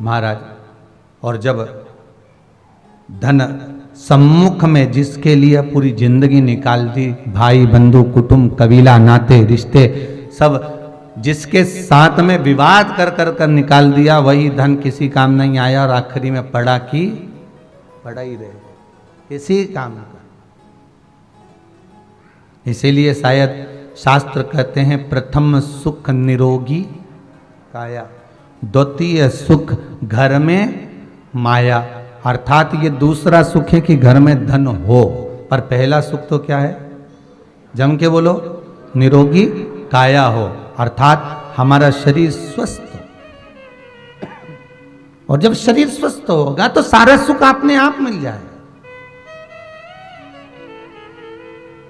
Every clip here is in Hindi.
महाराज। और जब धन सम्मुख में जिसके लिए पूरी जिंदगी निकाल दी, भाई बंधु कुटुंब कबीला नाते रिश्ते सब जिसके साथ में विवाद कर कर कर निकाल दिया, वही धन किसी काम नहीं आया और आखिरी में पड़ा ही रहे, किसी काम का। इसीलिए शायद शास्त्र कहते हैं प्रथम सुख निरोगी काया, द्वितीय सुख घर में माया। अर्थात ये दूसरा सुख है कि घर में धन हो, पर पहला सुख तो क्या है? जम के बोलो, निरोगी काया हो, अर्थात हमारा शरीर स्वस्थ हो। और जब शरीर स्वस्थ होगा तो सारा सुख अपने आप मिल जाएगा।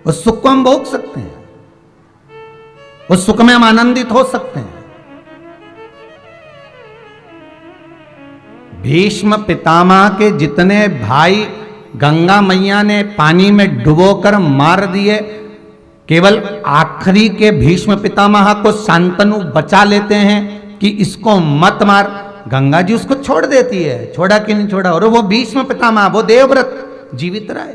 उस सुख को हम भोग सकते हैं, उस सुख में हम आनंदित हो सकते हैं। भीष्म पितामह के जितने भाई गंगा मैया ने पानी में डुबोकर मार दिए, केवल आखिरी के भीष्म पितामह को शांतनु बचा लेते हैं कि इसको मत मार। गंगा जी उसको छोड़ देती है, छोड़ा कि नहीं छोड़ा, और वो भीष्म पितामह, वो देवव्रत जीवित रहे।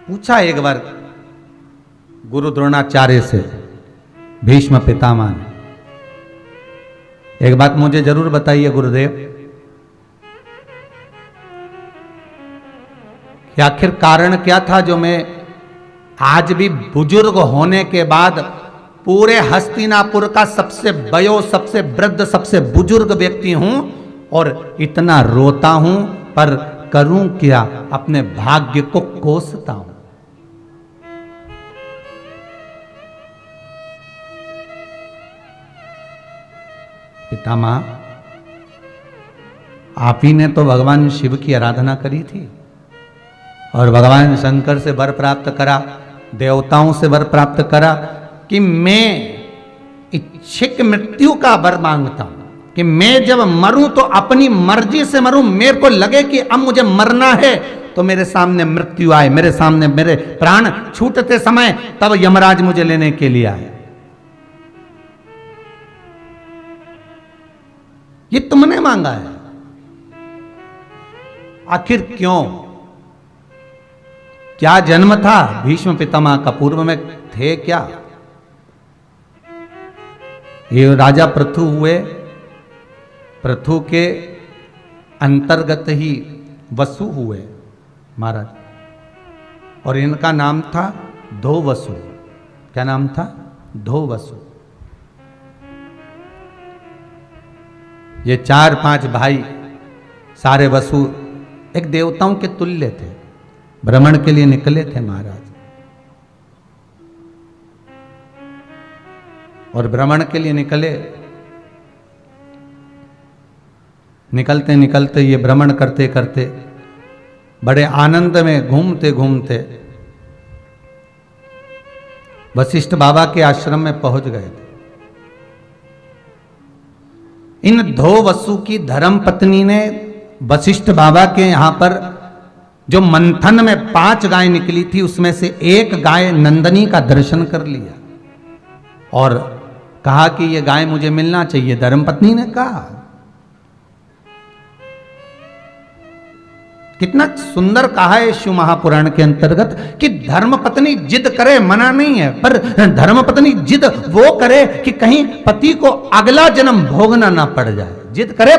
पूछा एक बार गुरु द्रोणाचार्य से भीष्म पितामह ने, एक बात मुझे जरूर बताइए गुरुदेव, कि आखिर कारण क्या था जो मैं आज भी बुजुर्ग होने के बाद पूरे हस्तिनापुर का सबसे वयो, सबसे वृद्ध, सबसे बुजुर्ग व्यक्ति हूं और इतना रोता हूं, पर करूं क्या? अपने भाग्य को कोसता हूं। पितामह, आप ही ने तो भगवान शिव की आराधना करी थी और भगवान शंकर से वर प्राप्त करा, देवताओं से वर प्राप्त करा कि मैं इच्छिक मृत्यु का वर मांगता हूं, कि मैं जब मरूं तो अपनी मर्जी से मरूं। मेरे को लगे कि अब मुझे मरना है तो मेरे सामने मृत्यु आए, मेरे सामने मेरे प्राण छूटते समय तब यमराज मुझे लेने के लिए आए। ये तुमने मांगा है, आखिर क्यों? क्या जन्म था भीष्म पितामह का? पूर्व में थे क्या? ये राजा पृथु हुए, पृथु के अंतर्गत ही वसु हुए महाराज, और इनका नाम था धोवसु। क्या नाम था? धोवसु। ये 4-5 भाई सारे वसु एक देवताओं के तुल्य थे, भ्रमण के लिए निकले थे महाराज। और भ्रमण के लिए निकलते निकलते ये भ्रमण करते करते बड़े आनंद में घूमते घूमते वशिष्ठ बाबा के आश्रम में पहुंच गए थे। इन धो वसु की धर्म पत्नी ने वशिष्ठ बाबा के यहां पर जो मंथन में 5 गाय निकली थी, उसमें से एक गाय नंदनी का दर्शन कर लिया और कहा कि ये गाय मुझे मिलना चाहिए। धर्मपत्नी ने कहा, कितना सुंदर कहा है शिव महापुराण के अंतर्गत कि धर्मपत्नी जिद करे, मना नहीं है, पर धर्मपत्नी जिद वो करे कि कहीं पति को अगला जन्म भोगना ना पड़ जाए। जिद करे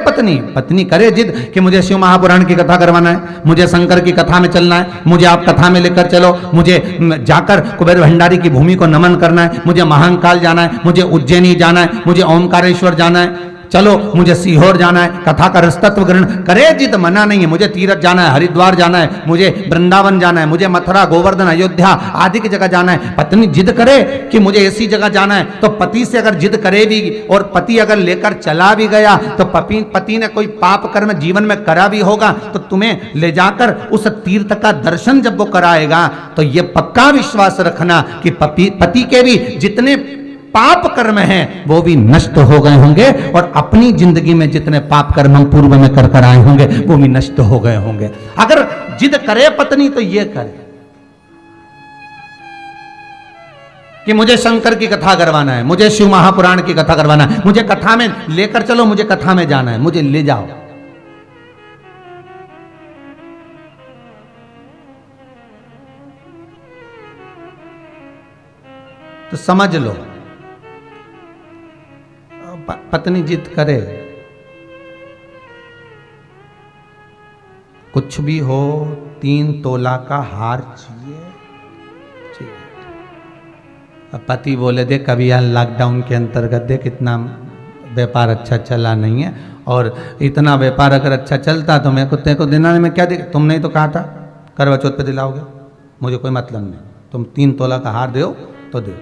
पत्नी करे जिद कि मुझे शिव महापुराण की कथा करवाना है, मुझे शंकर की कथा में चलना है, मुझे आप कथा में लेकर चलो, मुझे जाकर कुबेर भंडारी की भूमि को नमन करना है, मुझे महाकाल जाना है, मुझे उज्जैनी जाना है, मुझे ओमकारेश्वर जाना है, चलो मुझे सीहोर जाना है, कथा का रसतत्व ग्रहण करे जिद, मना नहीं है। मुझे तीर्थ जाना है, हरिद्वार जाना है, मुझे वृंदावन जाना है, मुझे मथुरा गोवर्धन अयोध्या आदि की जगह जाना है। पत्नी जिद करे कि मुझे ऐसी जगह जाना है, तो पति से अगर जिद करे भी और पति अगर लेकर चला भी गया तो पति ने कोई पाप कर्म जीवन में करा भी होगा, तो तुम्हें ले जाकर उस तीर्थ का दर्शन जब वो कराएगा तो ये पक्का विश्वास रखना कि पति के भी जितने पाप कर्म हैं वो भी नष्ट हो गए होंगे और अपनी जिंदगी में जितने पाप कर्म हम पूर्व में कर आए होंगे वो भी नष्ट हो गए होंगे। अगर जिद करे पत्नी तो ये करे, कि मुझे शंकर की कथा करवाना है, मुझे शिव महापुराण की कथा करवाना है, मुझे कथा में लेकर चलो, मुझे कथा में जाना है, मुझे ले जाओ। तो समझ लो, पत्नी जिद करे, कुछ भी हो 3 तोला का हार चाहिए। पति बोले देख कभी यार लॉकडाउन के अंतर्गत देख इतना व्यापार अच्छा चला नहीं है, और इतना व्यापार अगर अच्छा चलता तो मैं कुत्ते को दिलाने में क्या देख, तुमने ही तो कहा था करवा चौथ पे दिलाओगे, मुझे कोई मतलब नहीं, तुम 3 तोला का हार दो तो दो।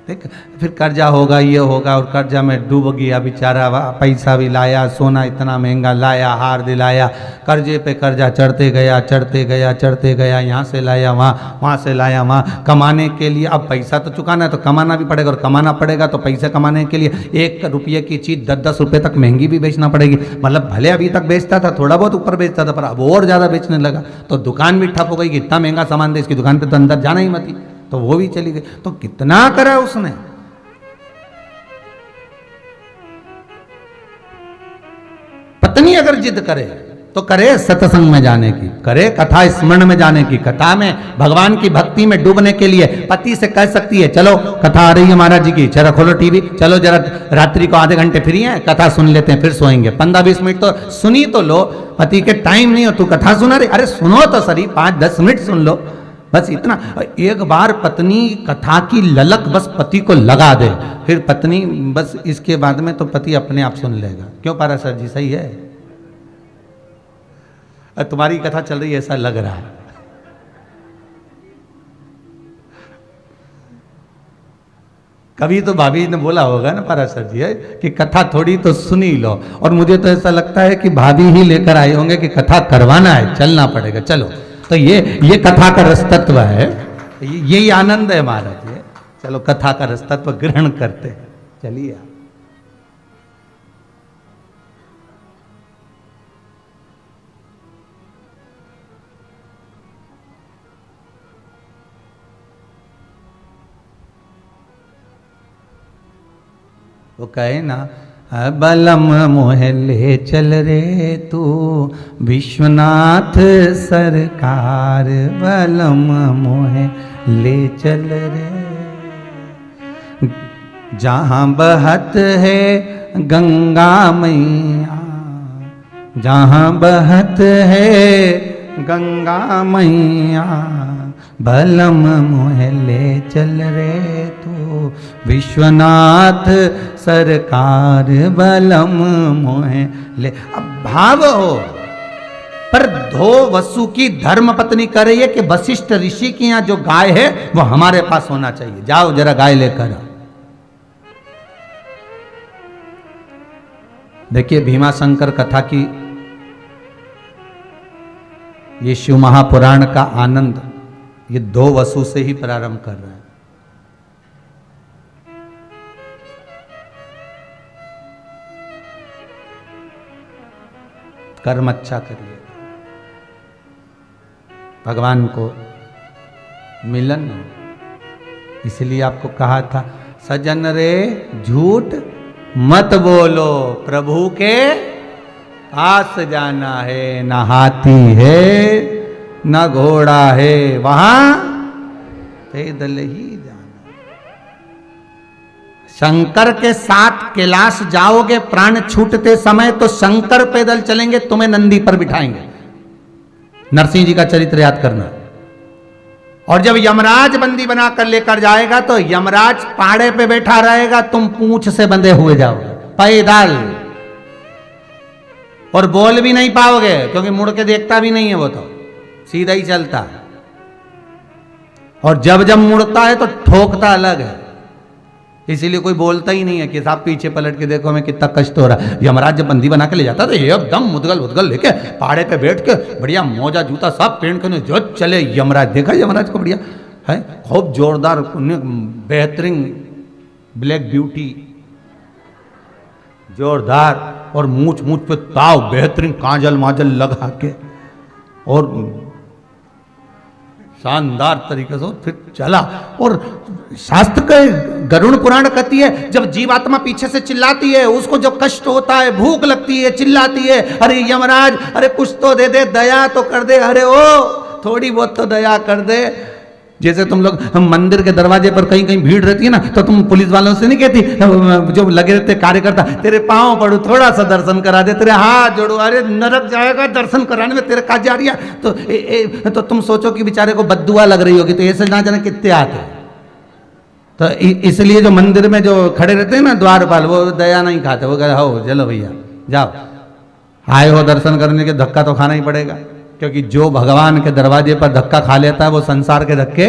देख फिर कर्जा होगा, ये होगा, और कर्जा में डूब गया बेचारा, पैसा भी लाया, सोना इतना महंगा लाया, हार दिलाया, कर्जे पे कर्जा चढ़ते गया चढ़ते गया चढ़ते गया, यहाँ से लाया वहाँ से लाया वहाँ, कमाने के लिए अब पैसा तो चुकाना है तो कमाना भी पड़ेगा, और कमाना पड़ेगा तो पैसा कमाने के लिए 1 रुपये की चीज़ 10-10 रुपये तक महंगी भी बेचना पड़ेगी। मतलब भले अभी तक बेचता था, थोड़ा बहुत ऊपर बेचता था, पर अब और ज़्यादा बेचने लगा, तो दुकान भी ठप हो गई कि इतना महंगा सामान दे, इसकी दुकान पर तो अंदर जाना ही मत ही, तो वो भी चली गई। तो कितना करा उसने। पत्नी अगर जिद करे तो करे सत्संग में जाने की, करे कथा स्मरण में जाने की, कथा में भगवान की भक्ति में डूबने के लिए पति से कह सकती है चलो कथा आ रही है महाराज जी की, जरा खोलो टीवी, चलो जरा रात्रि को आधे घंटे फ्री हैं, कथा सुन लेते हैं, फिर सोएंगे, 15-20 मिनट तो सुनी तो लो। पति के टाइम नहीं हो, तू कथा सुना रही, अरे सुनो तो सही, 5-10 मिनट सुन लो, बस इतना। एक बार पत्नी कथा की ललक बस पति को लगा दे, फिर पत्नी बस इसके बाद में तो पति अपने आप सुन लेगा। क्यों पारा सर जी सही है? तुम्हारी कथा चल रही है ऐसा लग रहा है। कभी तो भाभी ने बोला होगा ना पारा सर जी है कि कथा थोड़ी तो सुनी लो, और मुझे तो ऐसा लगता है कि भाभी ही लेकर आए होंगे कि कथा करवाना है, चलना पड़ेगा, चलो। तो ये कथा का रसतत्व है, यही आनंद है महाराज जी। चलो कथा का रसतत्व ग्रहण करते हैं, चलिए। वो कहे ना, बलम मोहे ले चल रे तू विश्वनाथ सरकार, बलम मोहे ले चल रे, जहाँ बहत है गंगा मैया, जहाँ बहत है गंगा मैया, बलम मोहे ले चल रे तू विश्वनाथ सरकार, बलम मोहे ले। अब भाव हो, पर धो वसु की धर्म पत्नी कर रही है कि वशिष्ठ ऋषि की यहाँ जो गाय है वो हमारे पास होना चाहिए, जाओ जरा गाय लेकर। देखिए भीमाशंकर कथा की, ये शिव महापुराण का आनंद ये 2 वसु से ही प्रारंभ कर रहा है। कर्म अच्छा करिए, भगवान को मिलन हो, इसलिए आपको कहा था सजन रे झूठ मत बोलो, प्रभु के पास जाना है, न हाथी है न घोड़ा है, वहां पैदल ही जाना। शंकर के साथ कैलाश जाओगे प्राण छूटते समय तो शंकर पैदल चलेंगे, तुम्हें नंदी पर बिठाएंगे। नरसिंह जी का चरित्र याद करना। और जब यमराज बंदी बनाकर लेकर जाएगा तो यमराज पाड़े पे बैठा रहेगा, तुम पूंछ से बंधे हुए जाओगे पैदल, और बोल भी नहीं पाओगे क्योंकि मुड़ के देखता भी नहीं है, वो तो सीधा ही चलता है। और जब जब मुड़ता है तो ठोकता अलग है, इसीलिए कोई बोलता ही नहीं है कि साहब पीछे पलट के देखो हमें कितना कष्ट हो रहा है। यमराज जब बंदी बना के ले जाता तो एकदम मुदगल उदगल लेके पहाड़े पे बैठ के बढ़िया मोजा जूता सब पहन के जो चले यमराज। देखा यमराज को बढ़िया है, खूब जोरदार बेहतरीन ब्लैक ब्यूटी जोरदार, और मूछ पे ताव बेहतरीन काजल माजल लगा के, और शानदार तरीके से फिर चला। और शास्त्र के गरुड़ पुराण कहती है जब जीवात्मा पीछे से चिल्लाती है, उसको जब कष्ट होता है, भूख लगती है, चिल्लाती है, अरे यमराज अरे कुछ तो दे दे, दया तो कर दे, अरे ओ थोड़ी बहुत तो दया कर दे। जैसे तुम लोग हम मंदिर के दरवाजे पर कहीं कहीं भीड़ रहती है ना, तो तुम पुलिस वालों से नहीं कहती, जो लगे रहते कार्यकर्ता, तेरे पांव पड़ू, थोड़ा सा दर्शन करा दे, तेरे हाथ जोड़ो, अरे नरक जाएगा दर्शन कराने में, तेरे का जा रही है। तो तुम सोचो कि बेचारे को बद्दुआ लग रही होगी, तो ऐसे ना जाने कितने आते। तो इसलिए जो मंदिर में जो खड़े रहते हैं ना द्वारपाल, वो दया नहीं खाते, वो कहते हो चलो भैया जाओ, आए हो दर्शन करने के, धक्का तो खाना ही पड़ेगा। क्योंकि जो भगवान के दरवाजे पर धक्का खा लेता है वो संसार के धक्के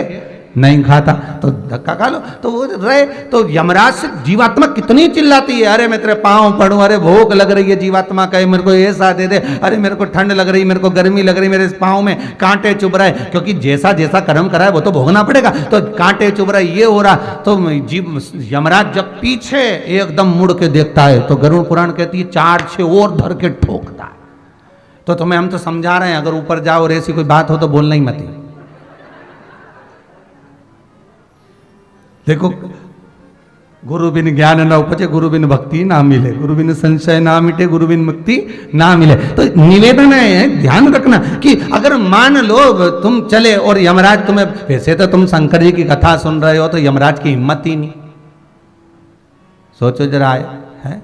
नहीं खाता, तो धक्का खा लो तो वो रहे। तो यमराज से जीवात्मा कितनी चिल्लाती है, अरे मैं तेरे पाँव पड़ूं, अरे भूख लग रही है, जीवात्मा कहे मेरे को ऐसा दे दे, अरे मेरे को ठंड लग रही, मेरे को गर्मी लग रही, मेरे पाँव में कांटे चुभ रहे, क्योंकि जैसा जैसा कर्म करा है वो तो भोगना पड़ेगा। तो कांटे चुभ रहे, ये हो रहा, तो यमराज जब पीछे एकदम मुड़ के देखता है तो गरुड़ पुराण कहती है 4-6 और धर के ठोकता है। तो तुम्हें हम तो समझा रहे हैं, अगर ऊपर जाओ और ऐसी कोई बात हो तो बोलना ही मत। देखो गुरु बिन ज्ञान न उपजे, गुरु बिन भक्ति ना मिले, गुरु बिन संशय ना मिटे, गुरु बिन मुक्ति ना मिले। तो निवेदन है, ध्यान रखना कि अगर मान लो तुम चले और यमराज तुम्हें, वैसे तो तुम शंकर जी की कथा सुन रहे हो तो यमराज की हिम्मत ही नहीं। सोचो जरा, है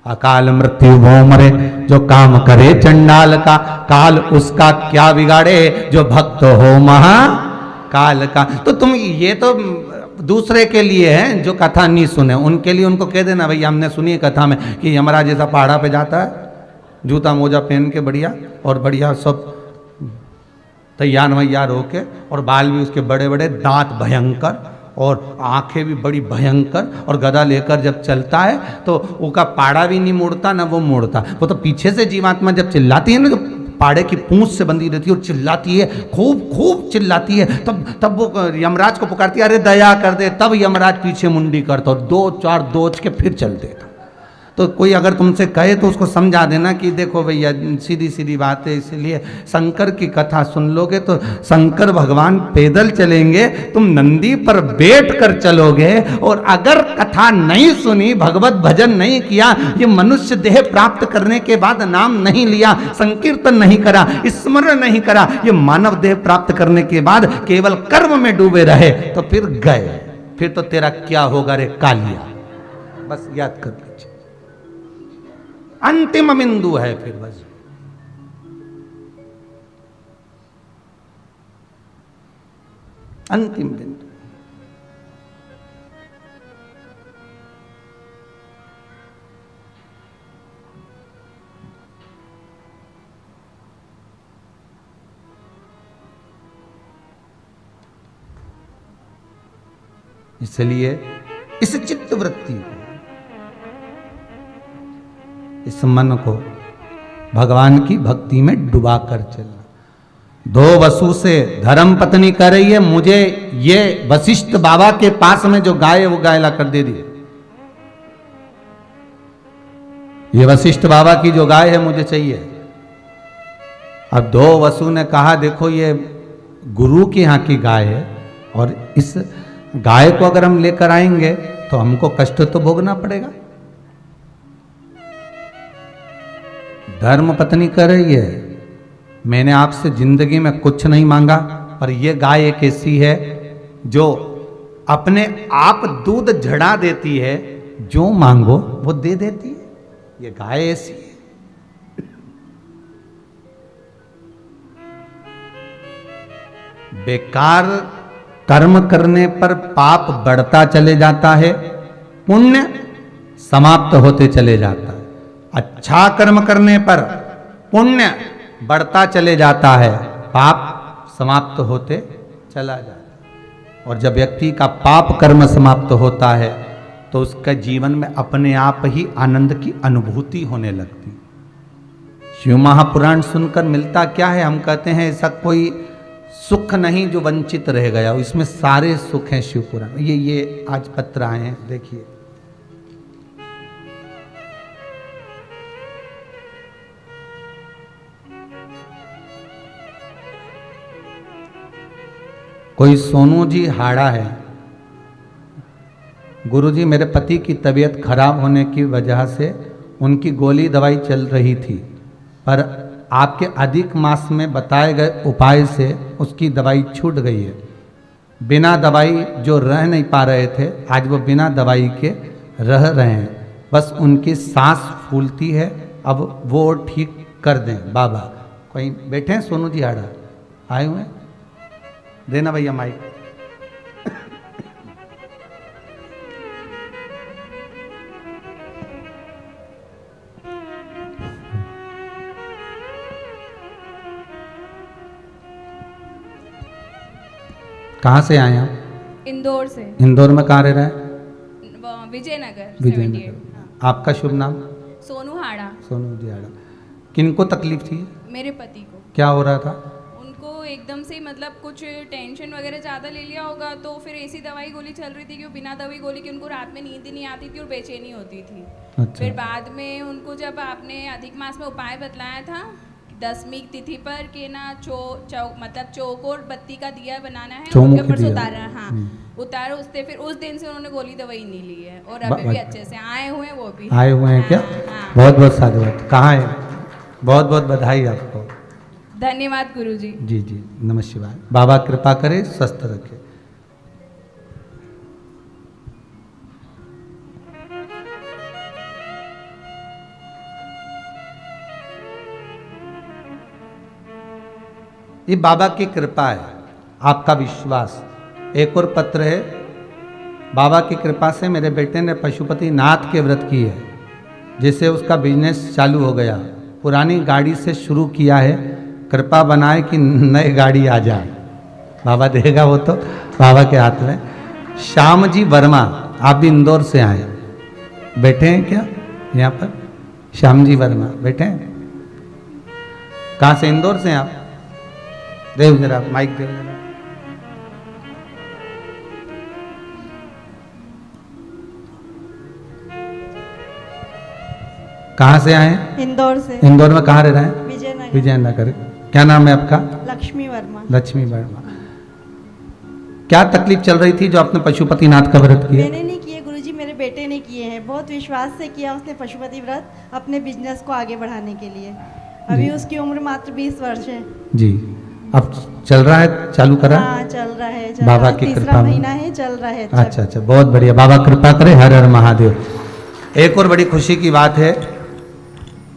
अकाल मृत्यु भो मरे, जो काम करे चंडाल का, काल उसका क्या बिगाड़े, जो भक्त हो महाकाल का। तो तुम ये तो दूसरे के लिए है जो कथा नहीं सुने, उनके लिए उनको कह देना भैया हमने सुनी कथा में कि यमराज जैसा पहाड़ा पे जाता है, जूता मोजा पहन के बढ़िया, और बढ़िया सब तैयार वैयार होके, और बाल भी उसके बड़े बड़े, दांत भयंकर, और आंखें भी बड़ी भयंकर, और गदा लेकर जब चलता है तो उसका पाड़ा भी नहीं मुड़ता ना वो मुड़ता। वो तो पीछे से जीवात्मा जब चिल्लाती है ना, जो पाड़े की पूंछ से बंधी रहती है और चिल्लाती है, खूब खूब चिल्लाती है, तब वो यमराज को पुकारती है, अरे दया कर दे। तब यमराज पीछे मुंडी करता और 2-4 दोच के फिर चल देता। तो कोई अगर तुमसे कहे तो उसको समझा देना कि देखो भैया सीधी सीधी बात है, इसलिए शंकर की कथा सुन लोगे तो शंकर भगवान पैदल चलेंगे, तुम नंदी पर बैठ कर चलोगे। और अगर कथा नहीं सुनी, भगवत भजन नहीं किया, ये मनुष्य देह प्राप्त करने के बाद नाम नहीं लिया, संकीर्तन नहीं करा, स्मरण नहीं करा, ये मानव देह प्राप्त करने के बाद केवल कर्म में डूबे रहे, तो फिर गए, फिर तो तेरा क्या होगा रे कालिया। बस याद कर लीजिए, अंतिम बिंदु है फिर बस। अंतिम बिंदु। इसलिए इस चित्त वृत्ति को, इस मन को भगवान की भक्ति में डुबा कर चलना। 2 वसु से धर्म पत्नी कह रही है, मुझे ये वशिष्ठ बाबा के पास में जो गाय है वो गाय ला कर दे दी। ये वशिष्ठ बाबा की जो गाय है मुझे चाहिए। अब 2 वसु ने कहा देखो ये गुरु के यहाँ की गाय है, और इस गाय को अगर हम लेकर आएंगे तो हमको कष्ट तो भोगना पड़ेगा। धर्म पत्नी कह रही है, मैंने आपसे जिंदगी में कुछ नहीं मांगा, पर यह गाय एक ऐसी है जो अपने आप दूध झड़ा देती है, जो मांगो वो दे देती है। ये गाय ऐसी है। बेकार कर्म करने पर पाप बढ़ता चले जाता है, पुण्य समाप्त होते चले जाता है। अच्छा कर्म करने पर पुण्य बढ़ता चले जाता है, पाप समाप्त होते चला जाता है। और जब व्यक्ति का पाप कर्म समाप्त होता है तो उसका जीवन में अपने आप ही आनंद की अनुभूति होने लगती। शिव महापुराण सुनकर मिलता क्या है? हम कहते हैं ऐसा कोई सुख नहीं जो वंचित रह गया, इसमें सारे सुख हैं शिव पुराण। ये आज पत्र आए हैं, देखिए। कोई सोनू जी हाड़ा है। गुरुजी, मेरे पति की तबीयत खराब होने की वजह से उनकी गोली दवाई चल रही थी, पर आपके अधिक मास में बताए गए उपाय से उसकी दवाई छूट गई है। बिना दवाई जो रह नहीं पा रहे थे, आज वो बिना दवाई के रह रहे हैं। बस उनकी सांस फूलती है, अब वो ठीक कर दें बाबा। कोई बैठे हैं सोनू जी हाड़ा, आए हुए हैं? देना भैया माइक। कहाँ से आए आप? इंदौर से। इंदौर में कहाँ रह रहे हैं? विजयनगर। विजयनगर। आपका शुभ नाम? सोनू हाड़ा। सोनू जी हाड़ा। किनको तकलीफ थी? मेरे पति को। क्या हो रहा था? उनको एकदम से मतलब कुछ टेंशन वगैरह ज़्यादा ले लिया होगा, तो फिर ऐसी दवाई गोली चल रही थी कि बिना दवाई गोली की उनको रात में नींद ही नहीं आती थी और बेचैनी होती थी। अच्छा। फिर बाद में उनको जब आपने अधिक मास में उपाय बतलाया था 10वीं तिथि पर कि ना मतलब चौकोर बत्ती का दिया बनाना है, उनके ऊपर से उतारना। हाँ, उतारो उससे फिर उस दिन से उन्होंने गोली दवाई नहीं ली है और अभी भी अच्छे से आए हुए हैं। वो भी आए हुए हैं क्या? हाँ। बहुत बहुत साधुवाद। कहाँ है? बहुत बहुत बधाई आपको। धन्यवाद गुरुजी। जी जी, नमः शिवाय। बाबा कृपा करे, स्वस्थ रखे। ये बाबा की कृपा है, आपका विश्वास। एक और पत्र है, बाबा की कृपा से मेरे बेटे ने पशुपति नाथ के व्रत की है, जिससे उसका बिजनेस चालू हो गया। पुरानी गाड़ी से शुरू किया है, कृपा बनाए कि नई गाड़ी आ जाए। बाबा देगा वो तो बाबा के हाथ में। श्याम जी वर्मा, आप भी इंदौर से आए, बैठे हैं क्या यहाँ पर? श्याम जी वर्मा बैठे हैं? कहाँ से? इंदौर से आप? देव जरा माइक देव जरा। कहाँ से आए हैं? इंदौर से। इंदौर में कहाँ रह रहे हैं? विजयनगर। विजयनगर। क्या नाम है आपका? लक्ष्मी वर्मा। लक्ष्मी वर्मा। क्या तकलीफ चल रही थी जो आपने पशुपति नाथ का व्रत किया? मैंने नहीं किए गुरुजी, मेरे बेटे ने किए हैं। बहुत विश्वास से किया उसने पशुपति व्रत अपने बिजनेस को आगे बढ़ाने के लिए। अभी उसकी उम्र मात्र 20 वर्ष है जी। अब चल रहा है, चालू करा? हाँ, चल रहा है। बाबा की कृपा। तीसरा महीना है, चल रहा है। अच्छा अच्छा, बहुत बढ़िया। बाबा कृपा करे। हर हर महादेव। एक और बड़ी खुशी की बात है,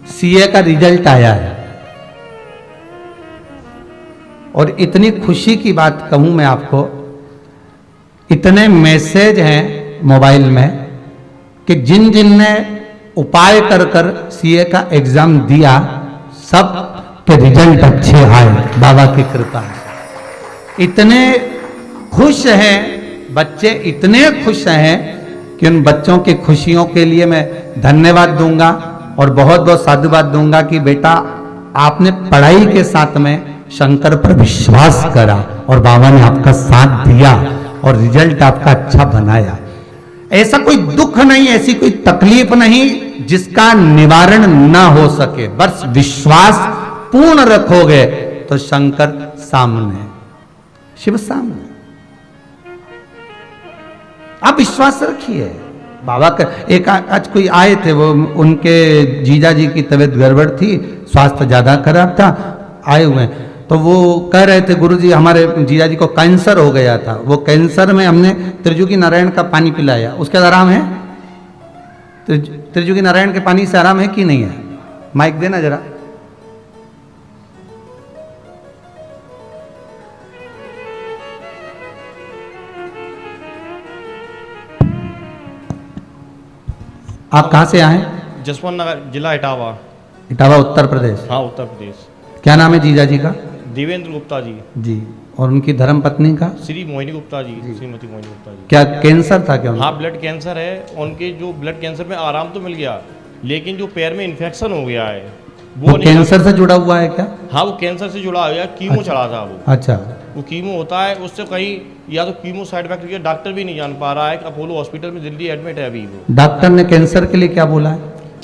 सीए का रिजल्ट आया है। और इतनी खुशी की बात कहूं मैं आपको, इतने मैसेज हैं मोबाइल में कि जिन जिन ने उपाय कर कर सीए का एग्जाम दिया, सब के रिजल्ट अच्छे आए। बाबा की कृपा है। इतने खुश हैं बच्चे, इतने खुश हैं कि उन बच्चों की खुशियों के लिए मैं धन्यवाद दूंगा और बहुत बहुत साधुवाद दूंगा कि बेटा आपने पढ़ाई के साथ में शंकर पर विश्वास करा और बाबा ने आपका साथ दिया और रिजल्ट आपका अच्छा बनाया। ऐसा कोई दुख नहीं, ऐसी कोई तकलीफ नहीं जिसका निवारण ना हो सके। बस विश्वास पूर्ण रखोगे तो शंकर सामने, शिव सामने। आप विश्वास रखिए। बाबा का एक आज कोई आए थे, वो उनके जीजा जी की तबीयत गड़बड़ थी, स्वास्थ्य ज्यादा खराब था, आए हुए हैं। तो वो कह रहे थे गुरुजी हमारे जीजा जी को कैंसर हो गया था, वो कैंसर में हमने त्रिजुगी नारायण का पानी पिलाया, उसके बाद आराम है? त्रिजुगी नारायण के पानी से आराम है कि नहीं है? माइक देना जरा। आप कहाँ से आए? जसवंत नगर, जिला इटावा। इटावा उत्तर प्रदेश। हाँ, उत्तर प्रदेश। क्या नाम है जीजा जी का? देवेंद्र गुप्ता जी। जी। और उनकी धर्म पत्नी का? श्री मोहिनी गुप्ता जी, श्रीमती मोहिनी गुप्ता जी। क्या कैंसर था क्या उनको? हाँ, ब्लड कैंसर है। उनके जो ब्लड कैंसर में आराम तो मिल गया, लेकिन जो पैर में इन्फेक्शन हो गया है वो कैंसर से जुड़ा हुआ है क्या? हाँ, वो कैंसर से जुड़ा हुआ है। कीमो चढ़ा था वो। अच्छा। वो कीमो होता है, उससे कहीं या तो कीमो साइड इफेक्ट, डॉक्टर भी नहीं जान पा रहा है। अपोलो हॉस्पिटल में दिल्ली एडमिट है अभी वो। डॉक्टर ने कैंसर के लिए क्या बोला है?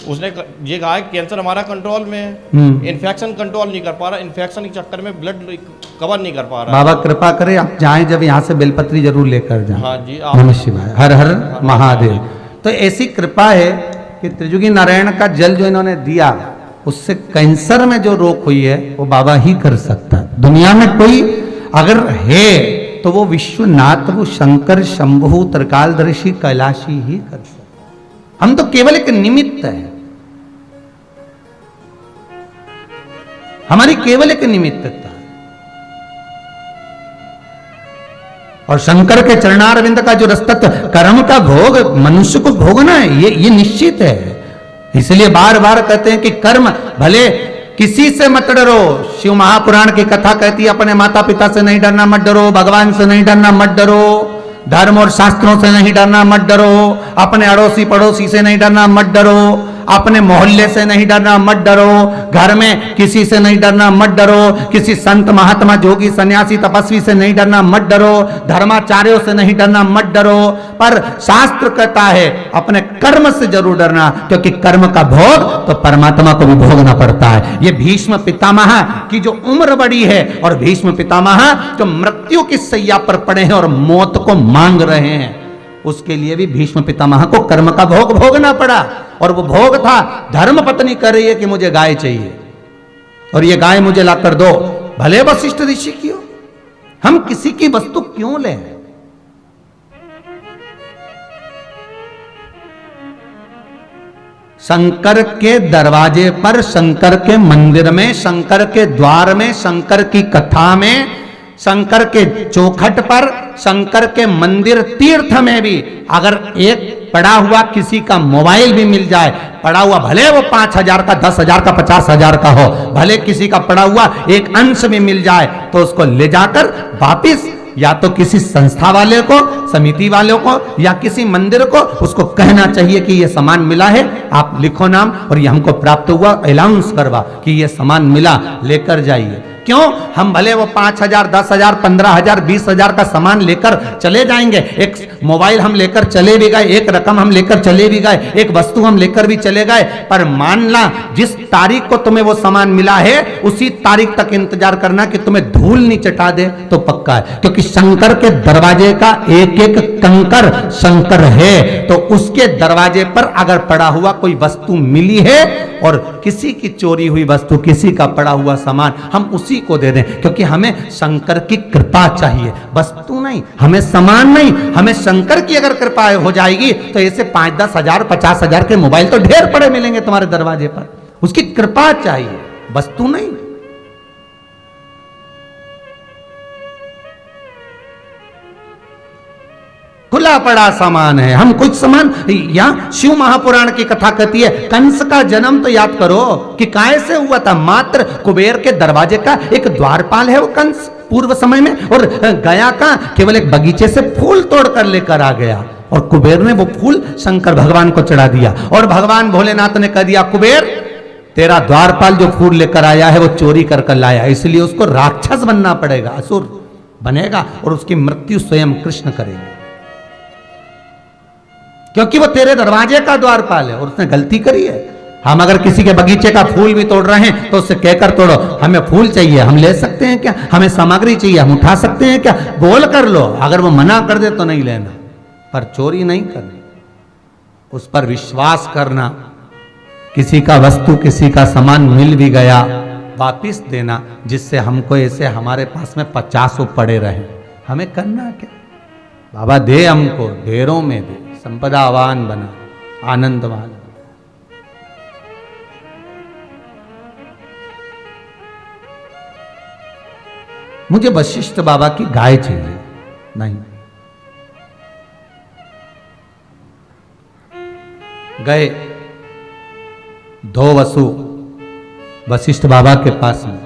उसने ये कहा है कैंसर हमारा कंट्रोल में है, इन्फेक्शन कंट्रोल नहीं कर पा रहा, इन्फेक्शन के चक्कर में ब्लड कवर नहीं कर पा रहा। बाबा कृपा करे आप जाएं, जब यहाँ से बेलपत्री जरूर लेकर जाएं। हाँ जी, नमः शिवाय, हर हर महादेव। तो ऐसी कृपा है कि त्रिजुगी नारायण का जल जो इन्होंने दिया, उससे कैंसर में जो रोग हुई है वो बाबा ही कर सकता है। दुनिया में कोई अगर है तो वो विश्वनाथ, वो शंकर, शंभु, त्रिकालदर्शी, कैलाशी ही कर सकता। हम तो केवल एक निमित्त है, हमारी केवल एक निमित्तता। और शंकर के चरणारविंद का जो रसतत्व, कर्म का भोग मनुष्य को भोगना है, ये निश्चित है। इसलिए बार बार कहते हैं कि कर्म भले किसी से मत डरो। शिव महापुराण की कथा कहती है अपने माता पिता से नहीं डरना, मत डरो, भगवान से नहीं डरना, मत डरो, धर्म और शास्त्रों से नहीं डरना, मत डरो, अपने अड़ोसी पड़ोसी से नहीं डरना, मत डरो, अपने मोहल्ले से नहीं डरना, मत डरो, घर में किसी से नहीं डरना, मत डरो, किसी संत महात्मा जोगी सन्यासी तपस्वी से नहीं डरना, मत डरो, धर्माचार्यों से नहीं डरना, मत डरो। पर शास्त्र कहता है अपने कर्म से जरूर डरना, क्योंकि कर्म का भोग तो परमात्मा को भी भोगना पड़ता है। ये भीष्म पितामह की जो उम्र बड़ी है और भीष्म पितामह जो मृत्यु की सैया पर पड़े हैं और मौत को मांग रहे हैं, उसके लिए भी भीष्म पितामह को कर्म का भोग भोगना पड़ा। और वो भोग था, धर्म पत्नी कह रही है कि मुझे गाय चाहिए और ये गाय मुझे लाकर दो, भले वशिष्ठ ऋषि की हो, हम किसी की वस्तु क्यों लें। शंकर के दरवाजे पर, शंकर के मंदिर में, शंकर के द्वार में, शंकर की कथा में, शंकर के चौखट पर, शंकर के मंदिर तीर्थ में भी अगर एक पड़ा हुआ किसी का मोबाइल भी मिल जाए, पड़ा हुआ भले वो 5,000 का, 10,000 का, 50,000 का हो, भले किसी का पड़ा हुआ एक अंश भी मिल जाए, तो उसको ले जाकर वापिस या तो किसी संस्था वाले को, समिति वालों को, या किसी मंदिर को उसको कहना चाहिए कि ये सामान मिला है, आप लिखो नाम और ये हमको प्राप्त हुआ, अनाउंस करवा कि ये सामान मिला, लेकर जाइए। क्यों? हम भले वो 5,000, 10,000, 15,000, 20,000 का सामान लेकर चले जाएंगे, एक मोबाइल हम लेकर चले भी गए, एक रकम हम लेकर चले भी गए, एक वस्तु हम लेकर भी चले गए, पर मानना जिस तारीख को तुम्हें वो सामान मिला है उसी तारीख तक इंतजार करना कि तुम्हें धूल नहीं चटा दे तो पक्का है। क्योंकि शंकर के दरवाजे का एक एक कंकर शंकर है, तो उसके दरवाजे पर अगर पड़ा हुआ कोई वस्तु मिली है और किसी की चोरी हुई वस्तु, किसी का पड़ा हुआ सामान, हम उसी को दे दें, क्योंकि हमें शंकर की कृपा चाहिए, वस्तु नहीं, हमें सामान नहीं। हमें शंकर की अगर कृपा हो जाएगी तो ऐसे 5-10 हजार, 50,000 के मोबाइल तो ढेर पड़े मिलेंगे तुम्हारे दरवाजे पर। उसकी कृपा चाहिए, वस्तु नहीं। खुला पड़ा सामान है, हम कुछ सामान, यहां शिव महापुराण की कथा कहती है कंस का जन्म तो याद करो कि काय से हुआ था। मात्र कुबेर के दरवाजे का एक द्वारपाल है वो कंस पूर्व समय में, और गया का केवल एक बगीचे से फूल तोड़ कर लेकर आ गया और कुबेर ने वो फूल शंकर भगवान को चढ़ा दिया। और भगवान भोलेनाथ ने कह दिया कुबेर तेरा द्वारपाल जो फूल लेकर आया है वो चोरी कर लाया, इसलिए उसको राक्षस बनना पड़ेगा, असुर बनेगा और उसकी मृत्यु स्वयं कृष्ण करेंगे, क्योंकि वो तेरे दरवाजे का द्वारपाल है और उसने गलती करी है। हम अगर किसी के बगीचे का फूल भी तोड़ रहे हैं तो उससे कहकर तोड़ो, हमें फूल चाहिए, हम ले सकते हैं क्या, हमें सामग्री चाहिए, हम उठा सकते हैं क्या, बोल कर लो। अगर वो मना कर दे तो नहीं लेना, पर चोरी नहीं करनी, उस पर विश्वास करना। किसी का वस्तु, किसी का सामान मिल भी गया, वापिस देना, जिससे हमको ऐसे हमारे पास में 50 पड़े रहे। हमें करना क्या? बाबा दे हमको, ढेरों में दे, संपदावान बना, आनंदवान। मुझे वशिष्ठ बाबा की गाय चाहिए, नहीं। गए 2 वसु वशिष्ठ बाबा के पास में,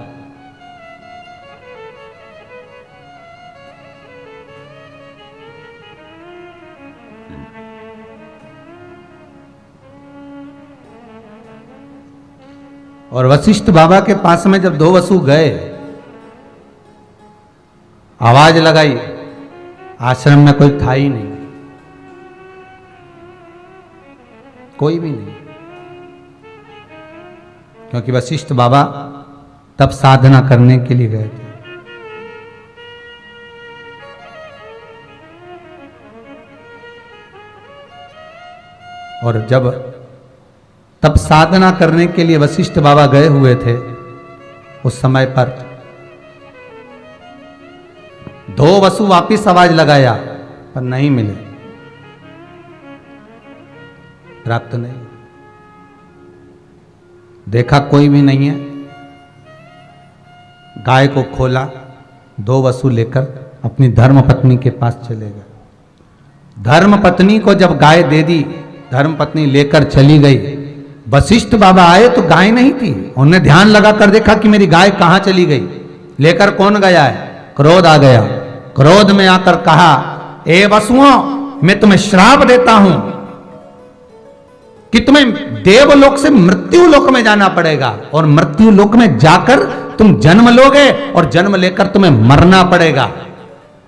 और वशिष्ठ बाबा के पास में जब 2 वसु गए, आवाज लगाई, आश्रम में कोई था ही नहीं, कोई भी नहीं। क्योंकि वशिष्ठ बाबा तब साधना करने के लिए गए थे। और जब तब साधना करने के लिए वशिष्ठ बाबा गए हुए थे, उस समय पर दो वसु वापिस आवाज लगाया पर नहीं मिले, प्राप्त नहीं। देखा कोई भी नहीं है, गाय को खोला, दो वसु लेकर अपनी धर्म पत्नी के पास चले गए। धर्म पत्नी को जब गाय दे दी, धर्म पत्नी लेकर चली गई। वशिष्ठ बाबा आए तो गाय नहीं थी, उन्होंने ध्यान लगा कर देखा कि मेरी गाय कहां चली गई, लेकर कौन गया है? क्रोध आ गया। क्रोध में आकर कहा, ए वसुओं, मैं तुम्हें श्राप देता हूं कि तुम्हें देवलोक से मृत्यु लोक में जाना पड़ेगा, और मृत्यु लोक में जाकर तुम जन्म लोगे और जन्म लेकर तुम्हें मरना पड़ेगा।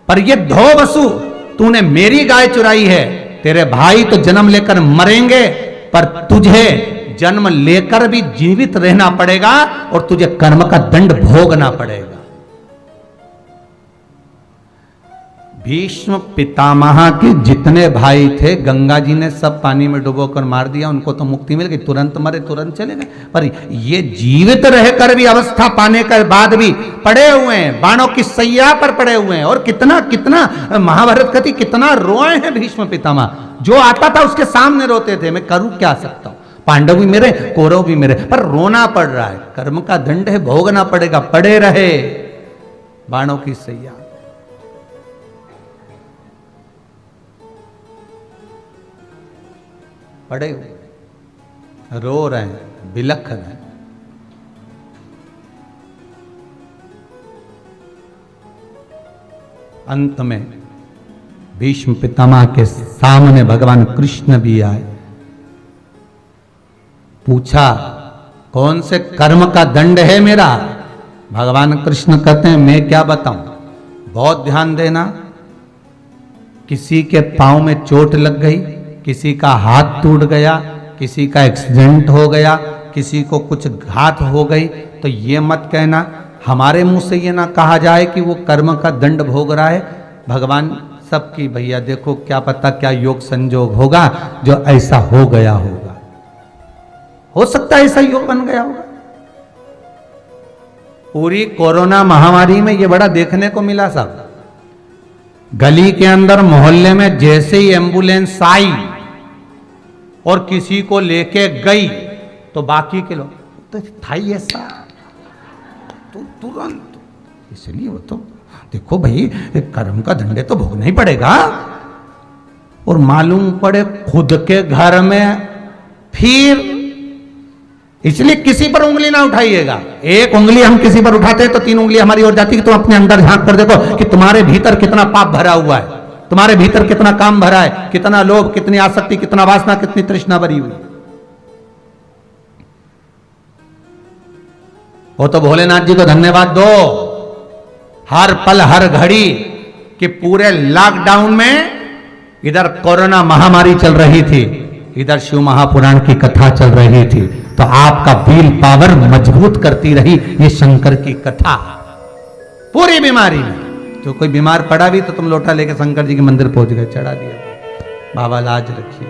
पर ये दो वसु, तूने मेरी गाय चुराई है, तेरे भाई तो जन्म लेकर मरेंगे, पर तुझे जन्म लेकर भी जीवित रहना पड़ेगा और तुझे कर्म का दंड भोगना पड़ेगा। भीष्म पितामह के जितने भाई थे, गंगा जी ने सब पानी में डुबोकर मार दिया, उनको तो मुक्ति मिल गई, तुरंत मरे तुरंत चले गए। पर ये जीवित रहकर भी, अवस्था पाने के बाद भी पड़े हुए हैं, बाणों की सैया पर पड़े हुए हैं। और कितना कितना महाभारत कथी कितना रोए हैं भीष्म पितामह, जो आता था उसके सामने रोते थे। मैं करूं क्या सकता हूं, पांडव भी मेरे, कौरव भी मेरे, पर रोना पड़ रहा है, कर्म का दंड है, भोगना पड़ेगा। पड़े रहे बाणों की सैया। पड़े हुए रो रहे हैं, बिलख रहे हैं। अंत में भीष्म पितामह के सामने भगवान कृष्ण भी आए। पूछा, कौन से कर्म का दंड है मेरा? भगवान कृष्ण कहते हैं, मैं क्या बताऊं, बहुत ध्यान देना। किसी के पांव में चोट लग गई, किसी का हाथ टूट गया, किसी का एक्सीडेंट हो गया, किसी को कुछ घात हो गई, तो ये मत कहना, हमारे मुंह से ये ना कहा जाए कि वो कर्म का दंड भोग रहा है। भगवान सबकी, भैया देखो क्या पता क्या योग संजोग होगा जो ऐसा हो गया होगा, हो सकता है ऐसा योग बन गया होगा। पूरी कोरोना महामारी में ये बड़ा देखने को मिला साहब। गली के अंदर मोहल्ले में जैसे ही एम्बुलेंस आई और किसी को लेके गई, तो बाकी के लोग तो था ही ऐसा, तो तुरंत, इसलिए वो तो देखो भाई, कर्म का दंड तो भोगना ही पड़ेगा। और मालूम पड़े खुद के घर में, फिर इसलिए किसी पर उंगली ना उठाइएगा। एक उंगली हम किसी पर उठाते हैं तो तीन उंगली हमारी ओर जाती है। तुम अपने अंदर झांक कर देखो कि तुम्हारे भीतर कितना पाप भरा हुआ है, तुम्हारे भीतर कितना काम भरा है, कितना लोभ, कितनी आसक्ति, कितना वासना, कितनी तृष्णा भरी हुई। वो तो भोलेनाथ जी को धन्यवाद दो, हर पल हर घड़ी कि पूरे लॉकडाउन में इधर कोरोना महामारी चल रही थी, इधर शिव महापुराण की कथा चल रही थी, तो आपका विल पावर मजबूत करती रही ये शंकर की कथा। पूरी बीमारी में जो कोई बीमार पड़ा भी तो तुम लोटा लेके शंकर जी के मंदिर पहुंच गए, चढ़ा दिया, बाबा लाज रखिए।